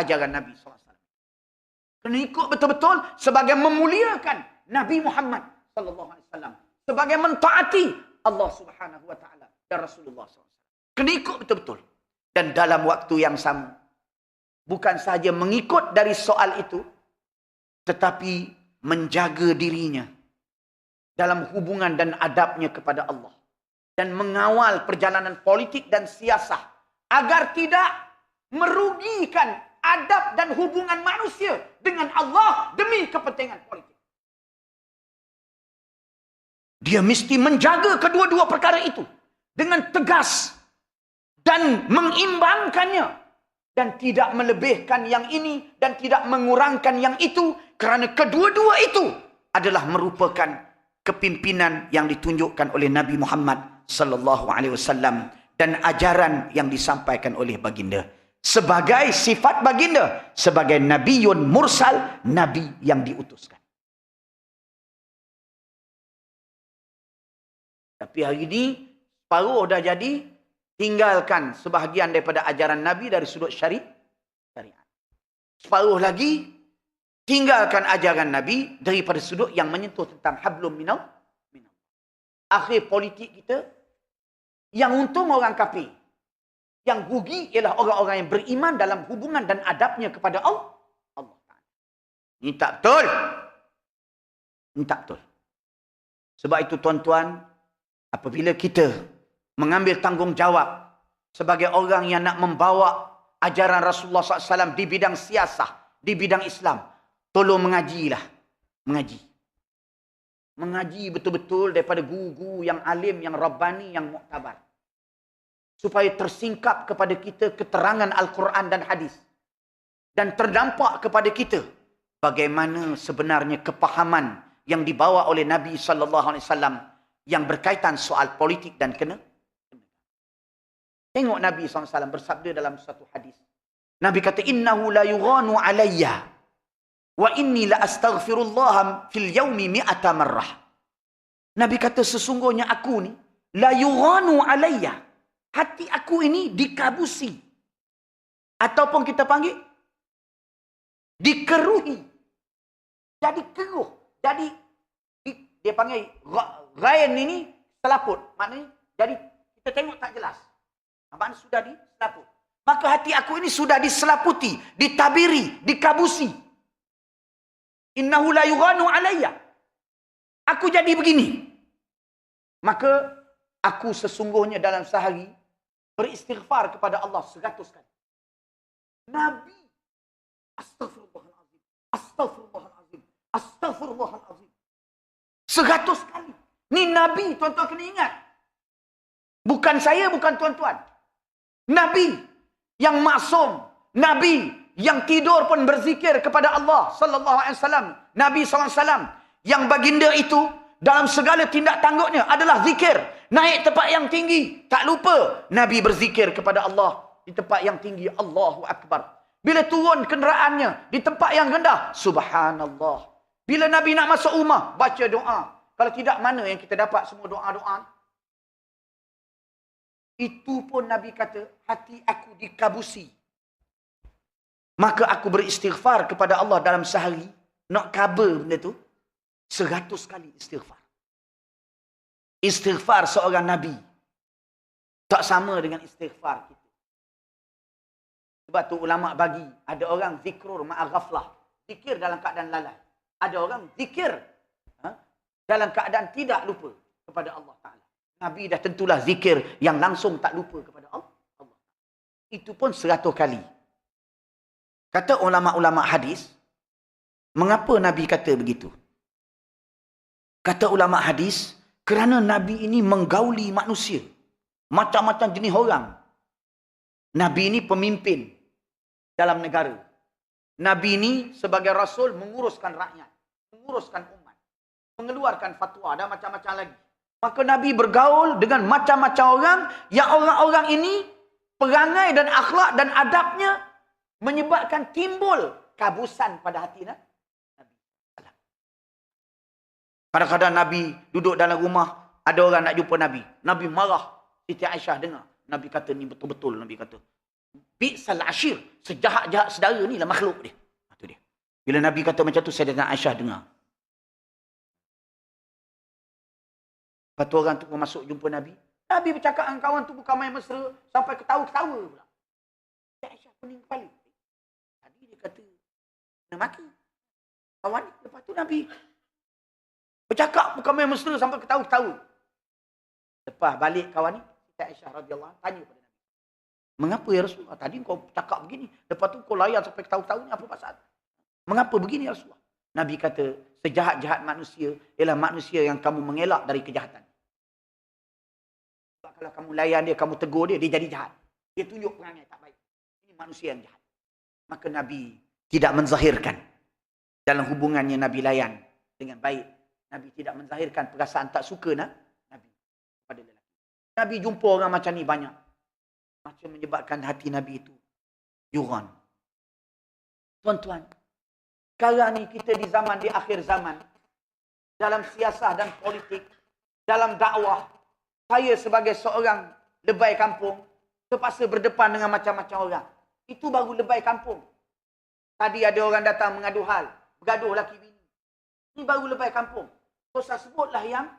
ajaran Nabi SAW. Kena ikut betul-betul sebagai memuliakan Nabi Muhammad SAW. Sebagai mentaati Allah Subhanahu Wa Taala dan Rasulullah SAW. Kena ikut betul-betul. Dan dalam waktu yang sama, bukan sahaja mengikut dari soal itu, tetapi menjaga dirinya dalam hubungan dan adabnya kepada Allah. Dan mengawal perjalanan politik dan siasah agar tidak merugikan adab dan hubungan manusia dengan Allah demi kepentingan politik. Dia mesti menjaga kedua-dua perkara itu dengan tegas dan mengimbangkannya dan tidak melebihkan yang ini dan tidak mengurangkan yang itu, kerana kedua-dua itu adalah merupakan kepimpinan yang ditunjukkan oleh Nabi Muhammad sallallahu alaihi wasallam dan ajaran yang disampaikan oleh baginda sebagai sifat baginda sebagai nabiyyun mursal, nabi yang diutuskan. Tapi hari ini separuh dah jadi tinggalkan sebahagian daripada ajaran Nabi dari sudut syariat. Separuh lagi tinggalkan ajaran Nabi daripada sudut yang menyentuh tentang hablum minal. Akhir politik kita, yang untung orang kafir. Yang rugi ialah orang-orang yang beriman dalam hubungan dan adabnya kepada Allah. Ini tak betul. Ini tak betul. Sebab itu tuan-tuan, apabila kita mengambil tanggungjawab sebagai orang yang nak membawa ajaran Rasulullah SAW di bidang siasah, di bidang Islam, tolong mengajilah. Mengaji betul-betul daripada guru-guru yang alim, yang rabbani, yang muktabar. Supaya tersingkap kepada kita keterangan Al-Quran dan hadis. Dan terdampak kepada kita bagaimana sebenarnya kepahaman yang dibawa oleh Nabi SAW yang berkaitan soal politik dan kena. Tengok Nabi SAW bersabda dalam satu hadis. Nabi kata, innahu la yughanu alayya wa inni la astaghfirullah fil yawmi mi'ata marrah. Nabi kata, sesungguhnya aku ni la yughanu alayya. Hati aku ini dikabusi. Ataupun kita panggil dikeruhi. Jadi keruh. Jadi dia panggil ghain ini selaput. Maknanya jadi kita tengok tak jelas. Maknanya sudah diselaput. Maka hati aku ini sudah diselaputi, ditabiri, dikabusi. Innahu la yughanu alayya. Aku jadi begini. Maka aku sesungguhnya dalam sehari beristighfar kepada Allah 100 kali. Nabi, astagfirullahalazim, astagfirullahalazim, astagfirullahalazim. 100 kali. Ni Nabi, tuan-tuan kena ingat. Bukan saya, bukan tuan-tuan. Nabi yang maksum, Nabi yang tidur pun berzikir kepada Allah sallallahu alaihi wasallam. Nabi sallallahu alaihi wasallam yang baginda itu dalam segala tindak tanduknya adalah zikir. Naik tempat yang tinggi, tak lupa Nabi berzikir kepada Allah di tempat yang tinggi, Allahu Akbar. Bila turun kenderaannya di tempat yang rendah, subhanallah. Bila Nabi nak masuk rumah, baca doa. Kalau tidak, mana yang kita dapat semua doa-doa? Itu pun Nabi kata, hati aku dikabusi. Maka aku beristighfar kepada Allah dalam sehari. Nak cover benda tu, 100 kali istighfar. Istighfar seorang Nabi tak sama dengan istighfar kita. Sebab tu ulama' bagi, ada orang zikrur ma'a ghaflah. Zikir dalam keadaan lalai. Ada orang zikir dalam keadaan tidak lupa kepada Allah Ta'ala. Nabi dah tentulah zikir yang langsung tak lupa kepada Allah. Itu pun 100 kali. Kata ulama'-ulama' hadis, mengapa Nabi kata begitu? Kata ulama' hadis, kerana Nabi ini menggauli manusia. Macam-macam jenis orang. Nabi ini pemimpin dalam negara. Nabi ini sebagai Rasul menguruskan rakyat. Menguruskan umat. Mengeluarkan fatwa dan macam-macam lagi. Maka Nabi bergaul dengan macam-macam orang. Yang orang-orang ini perangai dan akhlak dan adabnya menyebabkan timbul kabusan pada hati Nabi. Kadang-kadang Nabi duduk dalam rumah, ada orang nak jumpa Nabi. Nabi marah. Siti Aisyah dengar. Nabi kata, ni betul-betul. Nabi kata, Bi'sal ashir. Sejahat-jahat saudara ni lah makhluk dia. Itu dia. Bila Nabi kata macam tu, Sayyidatina Aisyah dengar. Lepas tu orang tu pun masuk jumpa Nabi. Nabi bercakap dengan kawan tu bukan main mesra. Sampai ketawa-ketawa pula. Aisyah pening kepala. Tadi dia kata, kena maki. Kawan ni. Lepas tu Nabi bercakap bukan main mesra sampai ketawa-ketawa. Lepas balik kawan ni, Aisyah radhiyallahu anha tanya pada Nabi. Mengapa ya Rasulullah? Tadi kau cakap begini. Lepas tu kau layan sampai ketawa-ketawa ni apa pasal? Mengapa begini ya Rasulullah? Nabi kata, sejahat-jahat manusia ialah manusia yang kamu mengelak dari kejahatan. Sebab kalau kamu layan dia, kamu tegur dia, dia jadi jahat. Dia tunjuk perangai tak baik. Ini manusia yang jahat. Maka Nabi tidak menzahirkan. Dalam hubungannya Nabi layan dengan baik. Nabi tidak menzahirkan perasaan tak suka Nabi pada lelaki. Nabi jumpa orang macam ni banyak. Macam menyebabkan hati Nabi itu yuran. Tuan-tuan, sekarang ni kita di zaman, di akhir zaman, dalam siasah dan politik, dalam dakwah, saya sebagai seorang lebay kampung, terpaksa berdepan dengan macam-macam orang. Itu baru lebay kampung. Tadi ada orang datang mengadu hal, bergaduh laki bini. Ini baru lebay kampung. So, saya sebutlah yang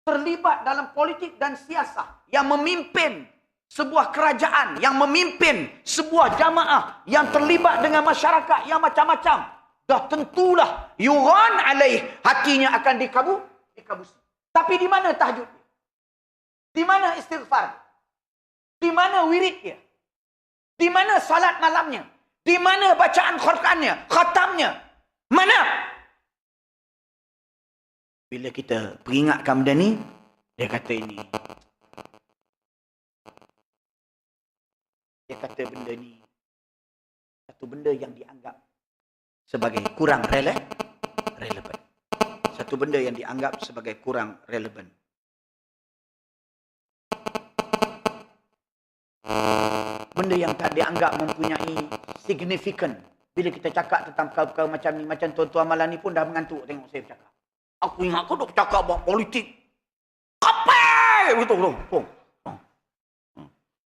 terlibat dalam politik dan siasah, yang memimpin sebuah kerajaan, yang memimpin sebuah jamaah, yang terlibat dengan masyarakat yang macam-macam. Dah tentulah yuran alaih, hatinya akan dikabusi. Tapi di mana tahajud dia? Di mana istighfar? Di mana wirid dia? Di mana salat malamnya? Di mana bacaan Qurannya, khatamnya? Mana? Bila kita peringatkan benda ni, dia kata ini. Dia kata benda ni satu benda yang dianggap sebagai kurang relevan. Satu benda yang dianggap sebagai kurang relevan. Benda yang tak dianggap mempunyai signifikan. Bila kita cakap tentang perkara-perkara macam ni, macam tuan-tuan malam ni pun dah mengantuk tengok saya bercakap. Aku ingat kau duk bercakap buat politik. Apa? Betul tu.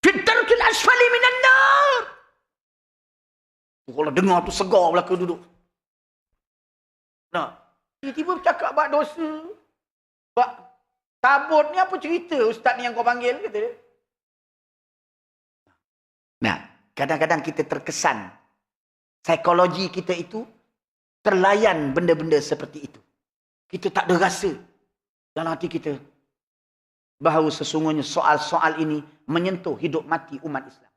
Fitarkil asfali minan nar. Kalau dengar tu segar belaka duduk. Nah, tiba-tiba bercakap buat dosa. Buat tabut ni apa cerita ustaz ni yang kau panggil, kata dia. Nah, kadang-kadang kita terkesan psikologi kita itu terlayan benda-benda seperti itu. Kita tak ada rasa dalam hati kita bahawa sesungguhnya soal-soal ini menyentuh hidup mati umat Islam.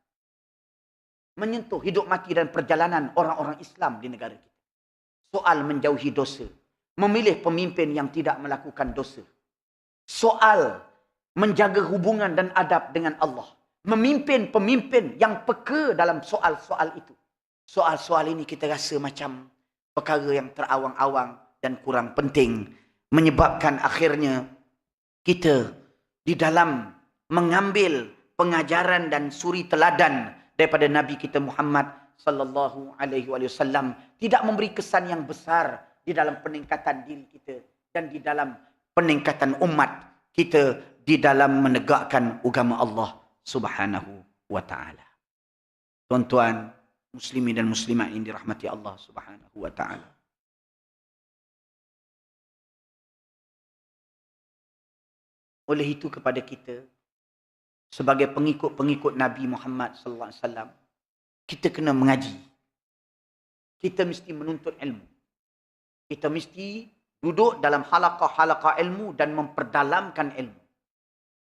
Menyentuh hidup mati dan perjalanan orang-orang Islam di negara kita. Soal menjauhi dosa. Memilih pemimpin yang tidak melakukan dosa. Soal menjaga hubungan dan adab dengan Allah. Memimpin pemimpin yang peka dalam soal-soal itu. Soal-soal ini kita rasa macam perkara yang terawang-awang dan kurang penting, menyebabkan akhirnya kita di dalam mengambil pengajaran dan suri teladan daripada Nabi kita Muhammad sallallahu alaihi wasallam tidak memberi kesan yang besar di dalam peningkatan diri kita dan di dalam peningkatan umat kita di dalam menegakkan agama Allah Subhanahu wa taala. Tuan-tuan muslimin dan muslimat yang dirahmati Allah Subhanahu wa taala. Oleh itu kepada kita sebagai pengikut-pengikut Nabi Muhammad sallallahu alaihi wasallam, kita kena mengaji. Kita mesti menuntut ilmu. Kita mesti duduk dalam halaqah-halaqah ilmu dan memperdalamkan ilmu.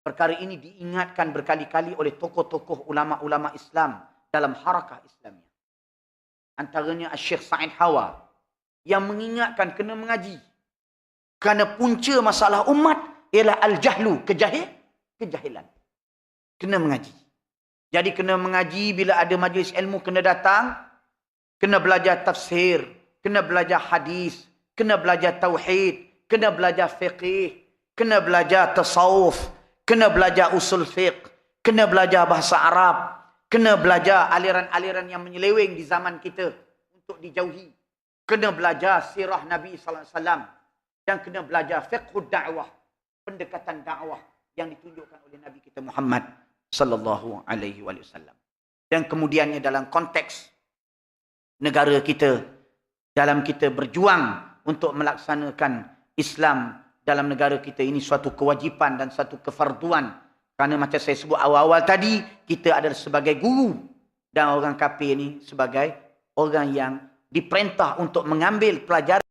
Perkara ini diingatkan berkali-kali oleh tokoh-tokoh ulama-ulama Islam dalam harakah Islamiyah. Antaranya Syekh Sa'id Hawa yang mengingatkan kena mengaji. Kerana punca masalah umat ialah al-jahlu, kejahilan. Kena mengaji. Jadi kena mengaji, bila ada majlis ilmu kena datang, kena belajar tafsir, kena belajar hadis, kena belajar tauhid, kena belajar fiqh, kena belajar tasawuf, kena belajar usul fiqh, kena belajar bahasa Arab, kena belajar aliran-aliran yang menyeleweng di zaman kita untuk dijauhi. Kena belajar sirah Nabi sallallahu alaihi wasallam dan kena belajar fiqhud da'wah, pendekatan dakwah yang ditunjukkan oleh Nabi kita Muhammad sallallahu alaihi wasallam. Dan kemudiannya dalam konteks negara kita, dalam kita berjuang untuk melaksanakan Islam dalam negara kita, ini suatu kewajipan dan satu kefarduan. Kerana macam saya sebut awal-awal tadi, kita adalah sebagai guru dan orang kafir ini sebagai orang yang diperintah untuk mengambil pelajaran